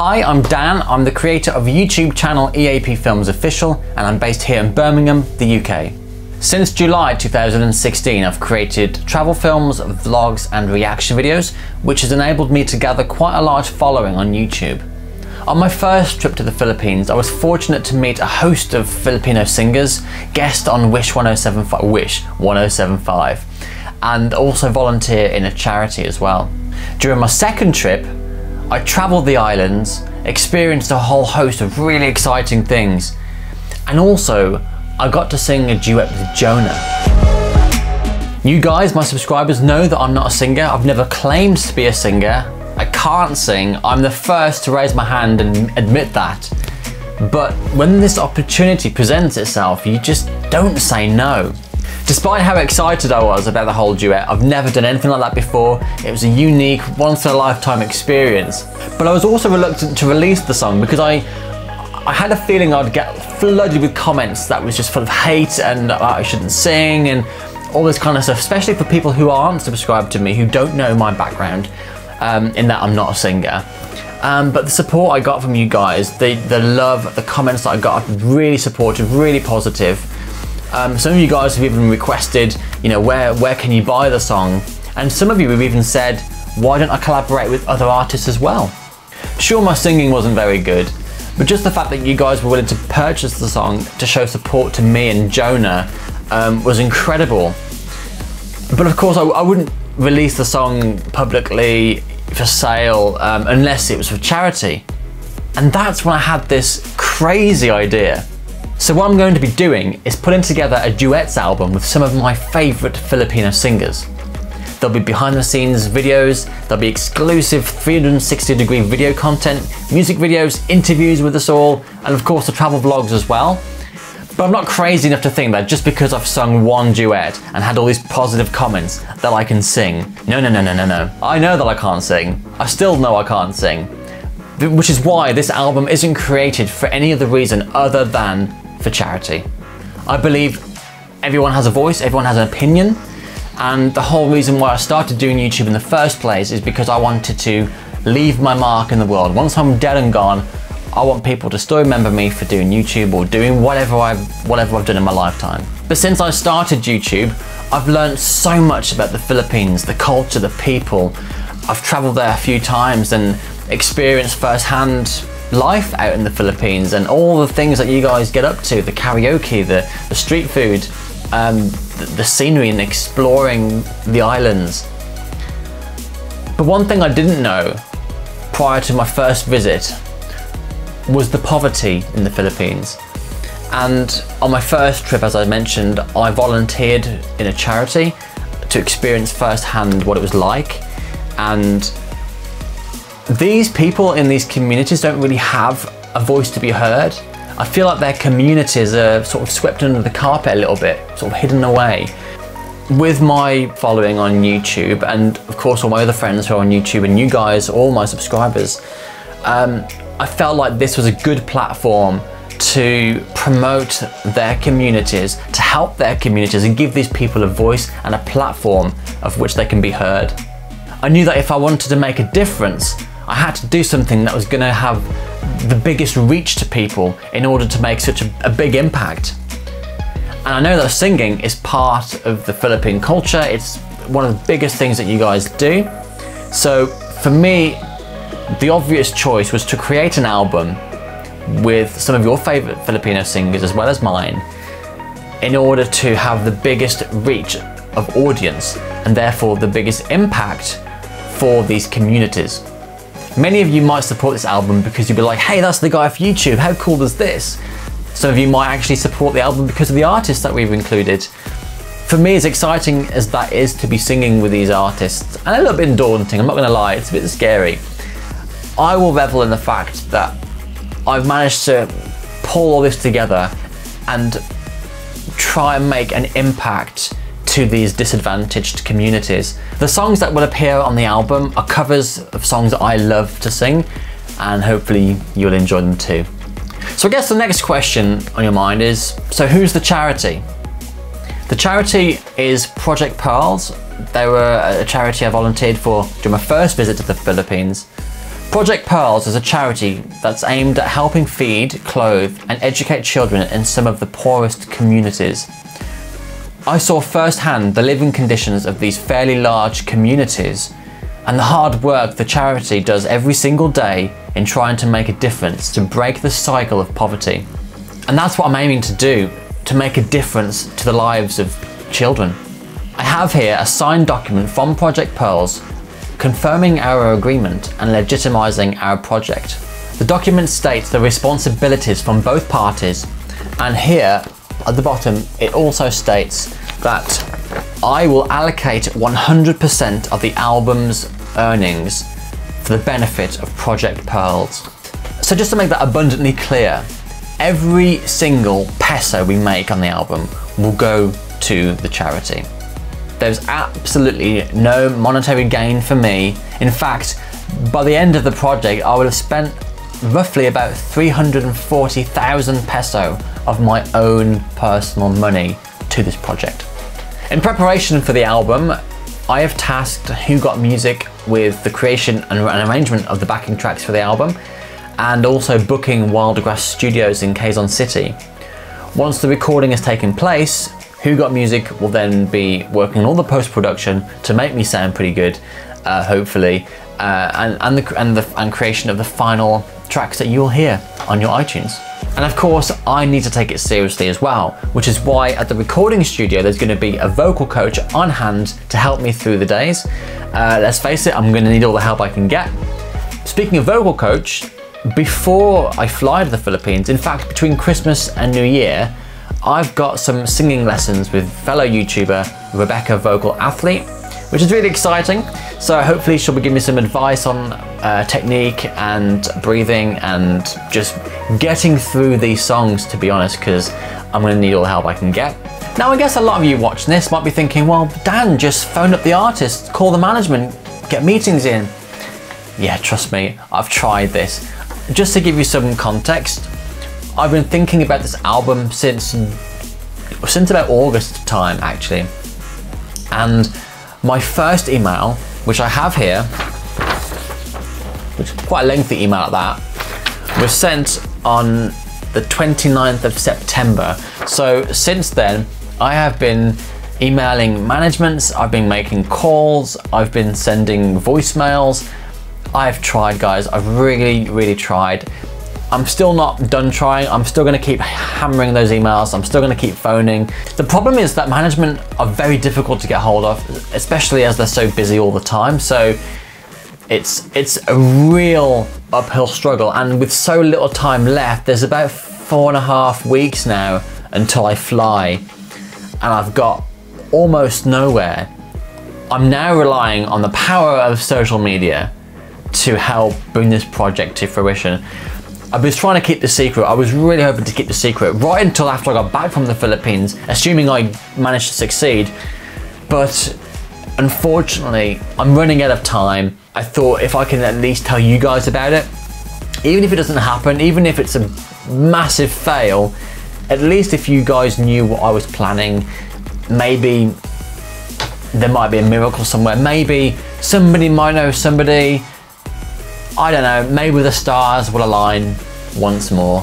Hi, I'm Dan. I'm the creator of YouTube channel EAPFilmsOfficial, and I'm based here in Birmingham, the UK. Since July 2016, I've created travel films, vlogs and reaction videos, which has enabled me to gather quite a large following on YouTube. On my first trip to the Philippines, I was fortunate to meet a host of Filipino singers, guest on Wish 1075, and also volunteer in a charity as well. During my second trip, I travelled the islands, experienced a whole host of really exciting things, and also I got to sing a duet with Jonah. You guys, my subscribers, know that I'm not a singer. I've never claimed to be a singer. I can't sing. I'm the first to raise my hand and admit that. But when this opportunity presents itself, you just don't say no. Despite how excited I was about the whole duet, I've never done anything like that before. It was a unique, once-in-a-lifetime experience. But I was also reluctant to release the song because I had a feeling I'd get flooded with comments that was just full of hate and I shouldn't sing and all this kind of stuff, especially for people who aren't subscribed to me, who don't know my background, in that I'm not a singer. But the support I got from you guys, the love, the comments that I got, really supportive, really positive. Some of you guys have even requested, where can you buy the song? And some of you have even said, why don't I collaborate with other artists as well? Sure, my singing wasn't very good, but just the fact that you guys were willing to purchase the song to show support to me and Jonah was incredible. But of course, I wouldn't release the song publicly for sale unless it was for charity. And that's when I had this crazy idea. So what I'm going to be doing is putting together a duets album with some of my favourite Filipino singers. There'll be behind the scenes videos, there'll be exclusive 360-degree video content, music videos, interviews with us all, and of course the travel vlogs as well. But I'm not crazy enough to think that just because I've sung one duet and had all these positive comments that I can sing. No. I know that I can't sing. I still know I can't sing. Which is why this album isn't created for any other reason other than for charity. I believe everyone has a voice, everyone has an opinion, and the whole reason why I started doing YouTube in the first place is because I wanted to leave my mark in the world. Once I'm dead and gone, I want people to still remember me for doing YouTube or doing whatever I've done in my lifetime. But since I started YouTube, I've learned so much about the Philippines, the culture, the people. I've traveled there a few times and experienced firsthand life out in the Philippines and all the things that you guys get up to, the karaoke, the street food, the scenery and exploring the islands. But one thing I didn't know prior to my first visit was the poverty in the Philippines. And on my first trip, as I mentioned, I volunteered in a charity to experience firsthand what it was like. And these people in these communities don't really have a voice to be heard. I feel like their communities are sort of swept under the carpet a little bit, sort of hidden away. With my following on YouTube, and of course all my other friends who are on YouTube, and you guys, all my subscribers, I felt like this was a good platform to promote their communities, to help their communities and give these people a voice and a platform of which they can be heard. I knew that if I wanted to make a difference, I had to do something that was going to have the biggest reach to people in order to make such a big impact. And I know that singing is part of the Philippine culture. It's one of the biggest things that you guys do. So for me, the obvious choice was to create an album with some of your favourite Filipino singers as well as mine in order to have the biggest reach of audience and therefore the biggest impact for these communities. Many of you might support this album because you'll be like, hey, that's the guy for YouTube, how cool is this? Some of you might actually support the album because of the artists that we've included. For me, as exciting as that is to be singing with these artists, and a little bit daunting, I'm not gonna lie, it's a bit scary, I will revel in the fact that I've managed to pull all this together and try and make an impact to these disadvantaged communities. The songs that will appear on the album are covers of songs that I love to sing, and hopefully you'll enjoy them too. So I guess the next question on your mind is, so who's the charity? The charity is Project Pearls. They were a charity I volunteered for during my first visit to the Philippines. Project Pearls is a charity that's aimed at helping feed, clothe and educate children in some of the poorest communities. I saw firsthand the living conditions of these fairly large communities and the hard work the charity does every single day in trying to make a difference to break the cycle of poverty. And that's what I'm aiming to do, to make a difference to the lives of children. I have here a signed document from Project Pearls confirming our agreement and legitimising our project. The document states the responsibilities from both parties, and here at the bottom it also states that I will allocate 100% of the album's earnings for the benefit of Project Pearls. So just to make that abundantly clear, every single peso we make on the album will go to the charity. There's absolutely no monetary gain for me. In fact, by the end of the project, I would have spent roughly about 340,000 peso of my own personal money to this project. In preparation for the album, I have tasked Who Got Music with the creation and arrangement of the backing tracks for the album, and also booking Wildgrass Studios in Quezon City. Once the recording has taken place, Who Got Music will then be working on all the post-production to make me sound pretty good, hopefully, and creation of the final tracks that you'll hear on your iTunes. And of course, I need to take it seriously as well, which is why at the recording studio there's going to be a vocal coach on hand to help me through the days. Let's face it, I'm going to need all the help I can get. Speaking of vocal coach, before I fly to the Philippines, in fact between Christmas and New Year, I've got some singing lessons with fellow YouTuber Rebecca Vocal Athlete, which is really exciting. So hopefully she'll be giving me some advice on technique and breathing and just getting through these songs, to be honest, because I'm going to need all the help I can get. Now I guess a lot of you watching this might be thinking, well, Dan, just phone up the artist, call the management, get meetings in. Yeah, trust me, I've tried this. Just to give you some context, I've been thinking about this album since about August time, actually. And my first email, which I have here, which is quite a lengthy email at that, was sent on the 29th of September. So since then, I have been emailing managements, I've been making calls, I've been sending voicemails. I've tried, guys, I've really tried. I'm still not done trying. I'm still going to keep hammering those emails. I'm still going to keep phoning. The problem is that management are very difficult to get hold of, especially as they're so busy all the time. So it's a real uphill struggle. And with so little time left, there's about 4.5 weeks now until I fly. And I've got almost nowhere. I'm now relying on the power of social media to help bring this project to fruition. I was trying to keep the secret. I was really hoping to keep the secret right until after I got back from the Philippines, assuming I managed to succeed. But unfortunately, I'm running out of time. I thought if I can at least tell you guys about it, even if it doesn't happen, even if it's a massive fail, at least if you guys knew what I was planning, maybe there might be a miracle somewhere. Maybe somebody might know somebody. I don't know, maybe the stars will align once more.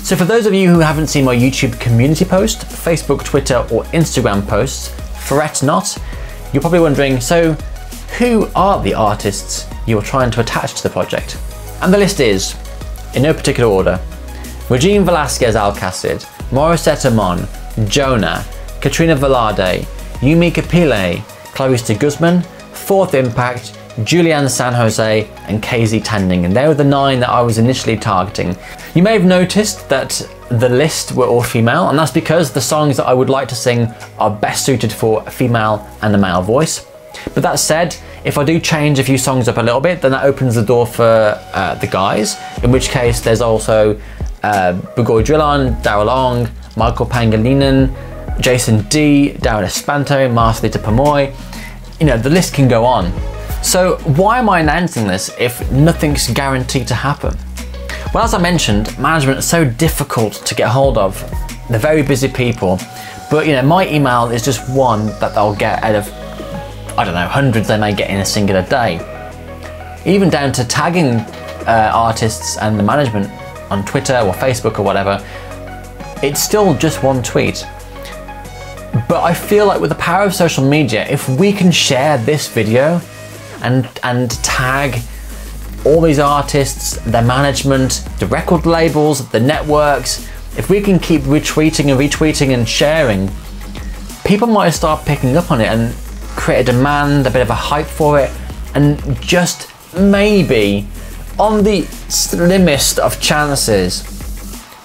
So for those of you who haven't seen my YouTube community post, Facebook, Twitter or Instagram posts, fret not. You're probably wondering, so who are the artists you are trying to attach to the project? And the list is, in no particular order, Regine Velasquez Alcacid, Morissette Amon, Jonah, Katrina Velarde, Yumi Kapile, Clarice de Guzman, Fourth Impact, Julianne San Jose and KZ Tanding, and they were the 9 that I was initially targeting. You may have noticed that the list were all female, and that's because the songs that I would like to sing are best suited for a female and a male voice. But that said, if I do change a few songs up a little bit, then that opens the door for the guys, in which case there's also Bugoy Drillon, Darryl Long, Michael Pangilinan, Jason D, Darren Espanto, Marcelita Pamoy. You know, the list can go on. So why am I announcing this if nothing's guaranteed to happen? Well, as I mentioned, management is so difficult to get hold of. They're very busy people, but you know, my email is just one that they'll get out of, I don't know, hundreds they may get in a singular day. Even down to tagging artists and the management on Twitter or Facebook or whatever, it's still just one tweet. But I feel like with the power of social media, if we can share this video and tag all these artists, their management, the record labels, the networks, if we can keep retweeting and sharing, people might start picking up on it and create a demand, a bit of a hype for it, and just maybe, on the slimmest of chances,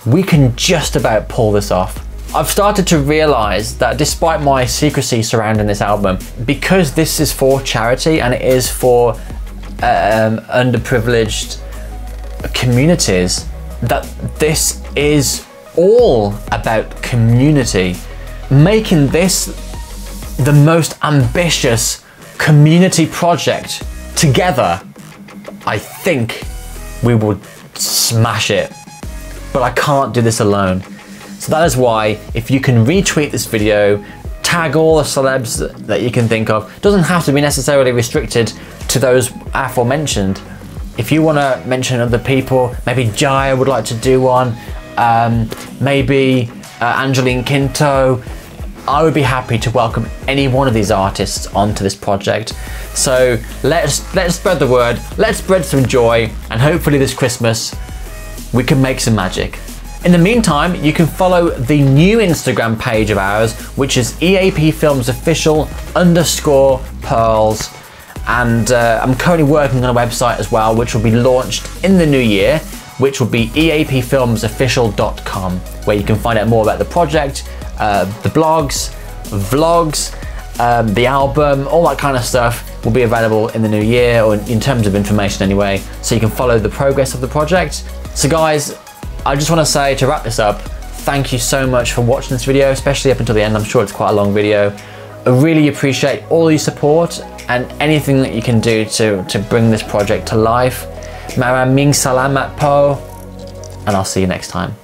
we can just about pull this off. I've started to realise that despite my secrecy surrounding this album, because this is for charity and it is for underprivileged communities, that this is all about community. Making this the most ambitious community project together, I think we will smash it. But I can't do this alone. So that is why, if you can retweet this video, tag all the celebs that you can think of. It doesn't have to be necessarily restricted to those aforementioned. If you want to mention other people, maybe Jaya would like to do one, maybe Angeline Quinto, I would be happy to welcome any one of these artists onto this project. So let's spread the word, let's spread some joy, and hopefully this Christmas we can make some magic. In the meantime, you can follow the new Instagram page of ours, which is EAPFilmsOfficial_pearls. And I'm currently working on a website as well, which will be launched in the new year, which will be EAPFilmsOfficial.com, where you can find out more about the project, the blogs, vlogs, the album, all that kind of stuff will be available in the new year, or in terms of information anyway, so you can follow the progress of the project. So guys, I just want to say, to wrap this up, thank you so much for watching this video, especially up until the end. I'm sure it's quite a long video. I really appreciate all your support and anything that you can do to bring this project to life. Maraming salamat po, and I'll see you next time.